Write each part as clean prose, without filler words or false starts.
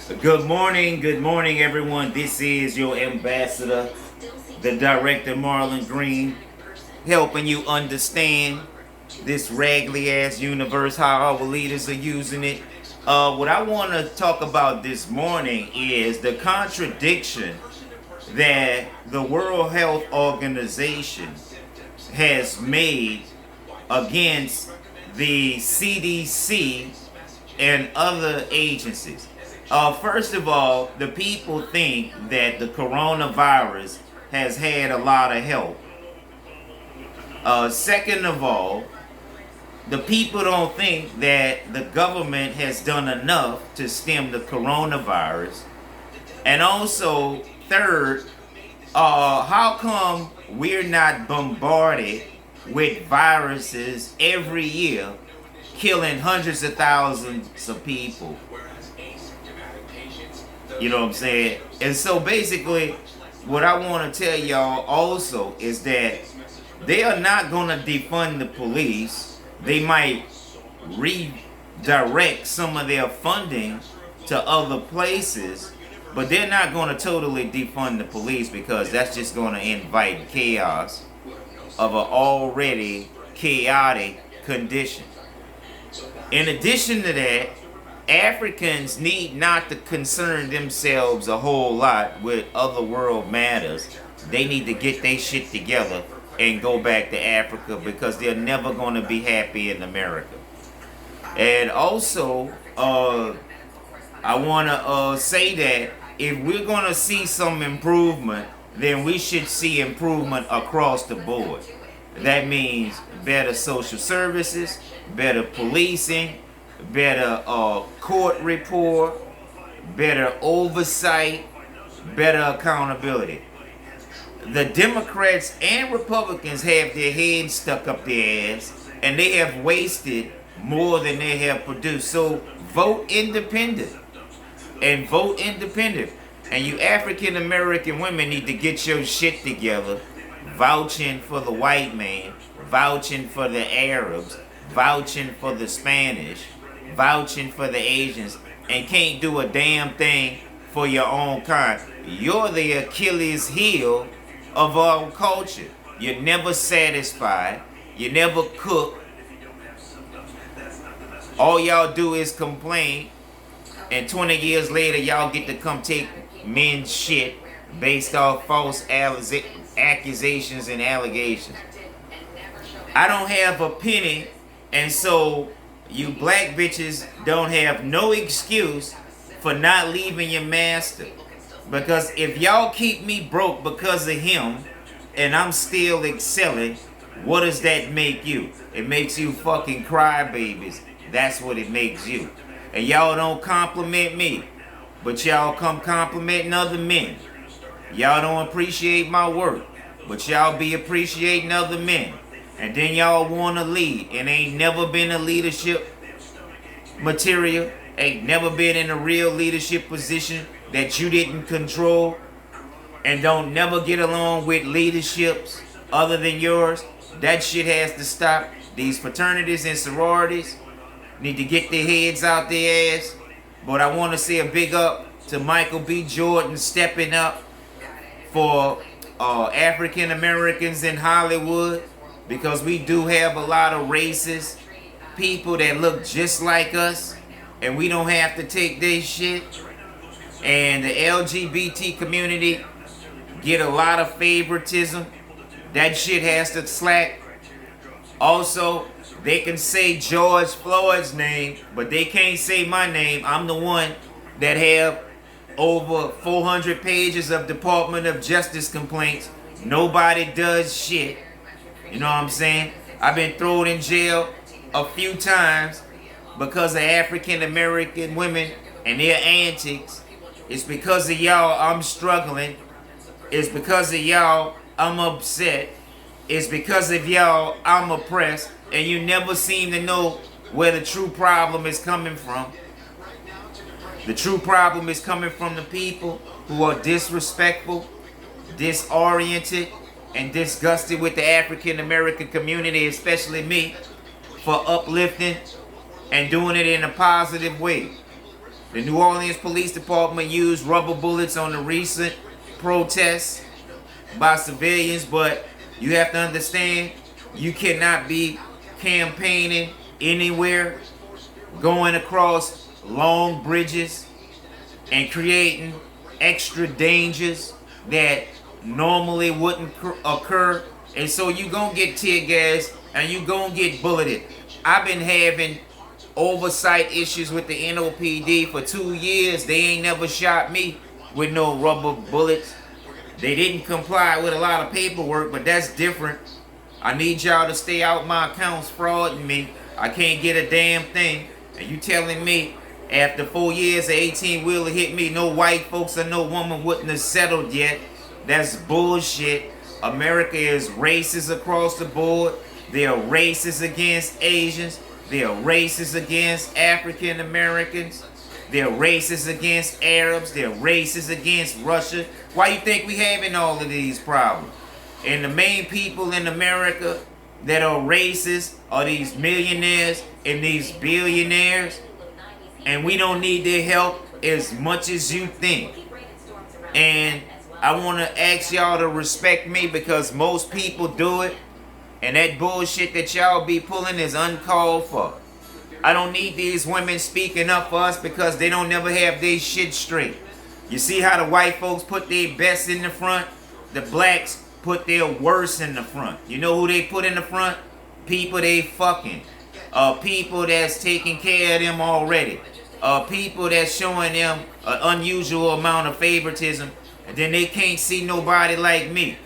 Good morning, everyone. This is your ambassador, the director Marlon Green, helping you understand this raggedy ass universe, how our leaders are using it. What I want to talk about this morning is the contradiction that the World Health Organization has made against the CDC and other agencies. First of all, the people think that the coronavirus has had a lot of help. Second of all, the people don't think that the government has done enough to stem the coronavirus. And also, third, how come we're not bombarded with viruses every year, killing hundreds of thousands of people? You know what I'm saying? And so basically, what I want to tell y'all also is that they are not going to defund the police. They might redirect some of their funding to other places, but they're not going to totally defund the police because that's just going to invite chaos of an already chaotic condition. In addition to that, Africans need not to concern themselves a whole lot with other world matters. They need to get their shit together and go back to Africa because they're never going to be happy in America. And also, I want to say that if we're going to see some improvement, then we should see improvement across the board. That means better social services, better policing, better court report, better oversight, better accountability. The Democrats and Republicans have their heads stuck up their ass, and they have wasted more than they have produced. So vote independent and vote independent. And you African American women need to get your shit together, vouching for the white man, vouching for the Arabs, vouching for the Spanish, vouching for the Asians, and can't do a damn thing for your own kind. You're the Achilles heel of our culture. You're never satisfied. You never cook. All y'all do is complain, and 20 years later, y'all get to come take men's shit based off false accusations and allegations. I don't have a penny, and so you black bitches don't have no excuse for not leaving your master. Because if y'all keep me broke because of him and I'm still excelling, what does that make you? It makes you fucking crybabies. That's what it makes you. And y'all don't compliment me, but y'all come complimenting other men. Y'all don't appreciate my work, but y'all be appreciating other men. And then y'all want to lead and ain't never been a leadership material, ain't never been in a real leadership position that you didn't control, and don't never get along with leaderships other than yours. That shit has to stop. These fraternities and sororities need to get their heads out their ass. But I want to say a big up to Michael B. Jordan stepping up for African Americans in Hollywood, because we do have a lot of racist people that look just like us, and we don't have to take their shit. And the LGBT community get a lot of favoritism. That shit has to slack. Also, they can say George Floyd's name, but they can't say my name. I'm the one that have over 400 pages of Department of Justice complaints. Nobody does shit. You know what I'm saying? I've been thrown in jail a few times because of African American women and their antics. It's because of y'all I'm struggling. It's because of y'all I'm upset. It's because of y'all I'm oppressed. And you never seem to know where the true problem is coming from. The true problem is coming from the people who are disrespectful, disoriented, and disgusted with the African American community, especially me, for uplifting and doing it in a positive way. The New Orleans Police Department used rubber bullets on the recent protests by civilians, but you have to understand, you cannot be campaigning anywhere, going across long bridges and creating extra dangers that normally wouldn't occur. And so you gonna get tear gas and you gonna get bulleted. I've been having oversight issues with the NOPD for 2 years. They ain't never shot me with no rubber bullets. They didn't comply with a lot of paperwork, but that's different. I need y'all to stay out my accounts frauding me. I can't get a damn thing. And you telling me after 4 years of 18-wheeler hit me, no white folks or no woman wouldn't have settled yet? That's bullshit. America is racist across the board. They are racist against Asians. They are racist against African Americans. They're racist against Arabs. They're racist against Russia. Why you think we having all of these problems? And the main people in America that are racist are these millionaires and these billionaires. And we don't need their help as much as you think. And I want to ask y'all to respect me because most people do it. And that bullshit that y'all be pulling is uncalled for. I don't need these women speaking up for us because they don't never have their shit straight. You see how the white folks put their best in the front? The blacks put their worst in the front. You know who they put in the front? People they fucking. People that's taking care of them already. People that's showing them an unusual amount of favoritism. And then they can't see nobody like me.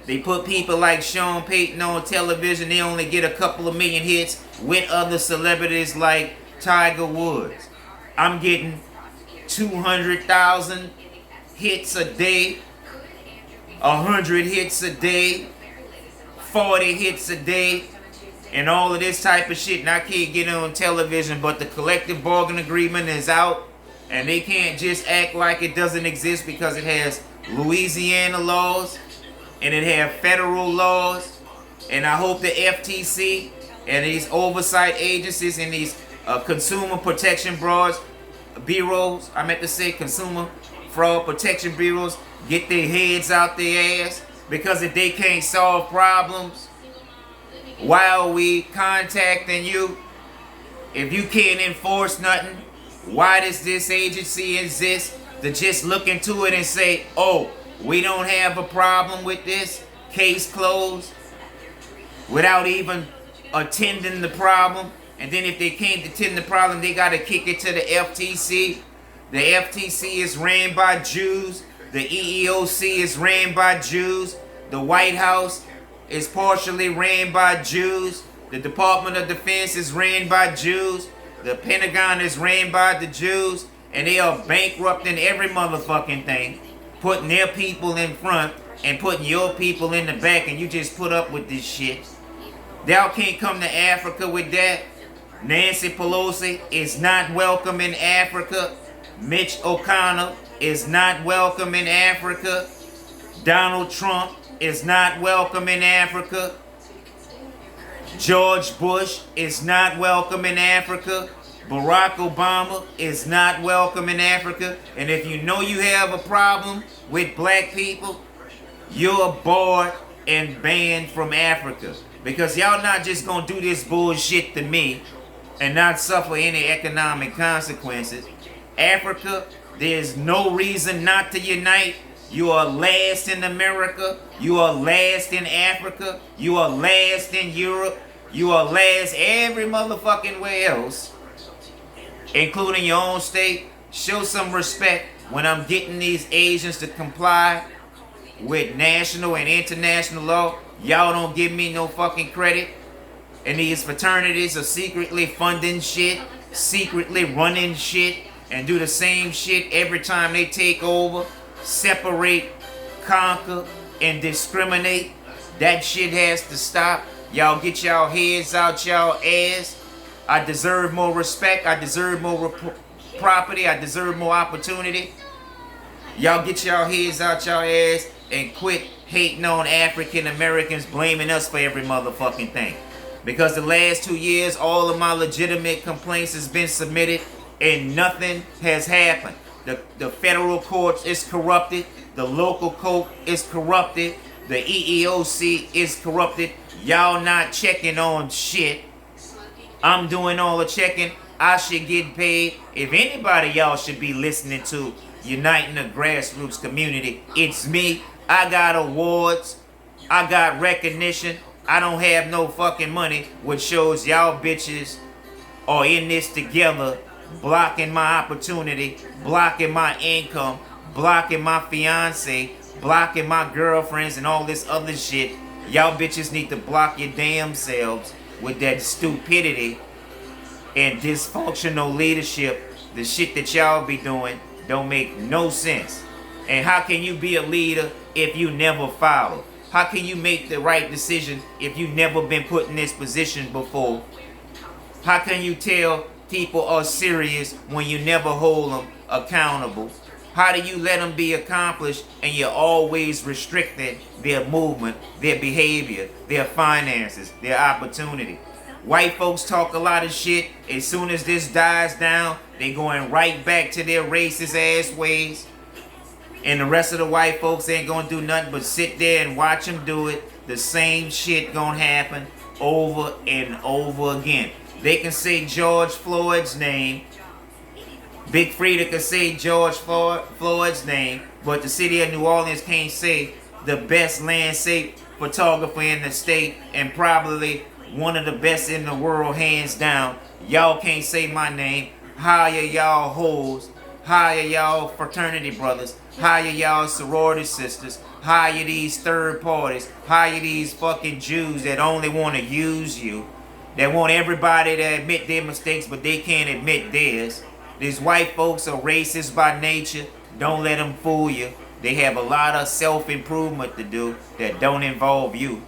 They put people like Sean Payton on television. They only get a couple of million hits with other celebrities like Tiger Woods. I'm getting 200,000 hits a day, 100 hits a day, 40 hits a day, and all of this type of shit. And I can't get it on television, but the collective bargaining agreement is out, and they can't just act like it doesn't exist because it has Louisiana laws and it have federal laws. And I hope the FTC and these oversight agencies and these consumer protection bureaus, I meant to say consumer fraud protection bureaus, get their heads out their ass, because if they can't solve problems, why are we contacting you? If you can't enforce nothing, why does this agency exist to just look into it and say, oh, we don't have a problem with this, case closed, without even attending the problem? And then if they can't attend the problem, they got to kick it to the FTC. The FTC is ran by Jews. The EEOC is ran by Jews. The White House is partially ran by Jews. The Department of Defense is ran by Jews. The Pentagon is ran by the Jews. And they are bankrupting every motherfucking thing, putting their people in front and putting your people in the back, and you just put up with this shit. Y'all can't come to Africa with that. Nancy Pelosi is not welcome in Africa. Mitch O'Connell is not welcome in Africa. Donald Trump is not welcome in Africa. George Bush is not welcome in Africa. Barack Obama is not welcome in Africa. And if you know you have a problem with black people, you're barred and banned from Africa. Because y'all not just gonna do this bullshit to me and not suffer any economic consequences. Africa, there's no reason not to unite. You are last in America. You are last in Africa. You are last in Europe. You are last every motherfucking way else, including your own state. Show some respect when I'm getting these Asians to comply with national and international law. Y'all don't give me no fucking credit. And these fraternities are secretly funding shit, secretly running shit, and do the same shit every time they take over. Separate, conquer, and discriminate. That shit has to stop. Y'all get y'all heads out y'all ass. I deserve more respect. I deserve more property. I deserve more opportunity. Y'all get y'all heads out y'all ass and quit hating on African Americans, blaming us for every motherfucking thing. Because the last 2 years, all of my legitimate complaints has been submitted. and nothing has happened. The federal courts is corrupted. The local court is corrupted. The EEOC is corrupted. Y'all not checking on shit. I'm doing all the checking. I should get paid. If anybody y'all should be listening to, uniting the grassroots community, it's me. I got awards. I got recognition. I don't have no fucking money, which shows y'all bitches are in this together, blocking my opportunity, blocking my income, blocking my fiance, blocking my girlfriends and all this other shit. Y'all bitches need to block your damn selves with that stupidity and dysfunctional leadership. The shit that y'all be doing don't make no sense. And how can you be a leader if you never follow? How can you make the right decision if you never been put in this position before? How can you tell people are serious when you never hold them accountable? How do you let them be accomplished and you're always restricting their movement, their behavior, their finances, their opportunity? White folks talk a lot of shit. As soon as this dies down, they going right back to their racist ass ways. And the rest of the white folks ain't gonna do nothing but sit there and watch them do it. The same shit gonna happen over and over again. They can say George Floyd's name. Big Frida can say George Floyd's name, but the city of New Orleans can't say the best landscape photographer in the state and probably one of the best in the world, hands down. Y'all can't say my name. Hire y'all hoes. Hire y'all fraternity brothers. Hire y'all sorority sisters. Hire these third parties. Hire these fucking Jews that only want to use you. That want everybody to admit their mistakes, but they can't admit theirs. These white folks are racist by nature. Don't let them fool you. They have a lot of self-improvement to do that don't involve you.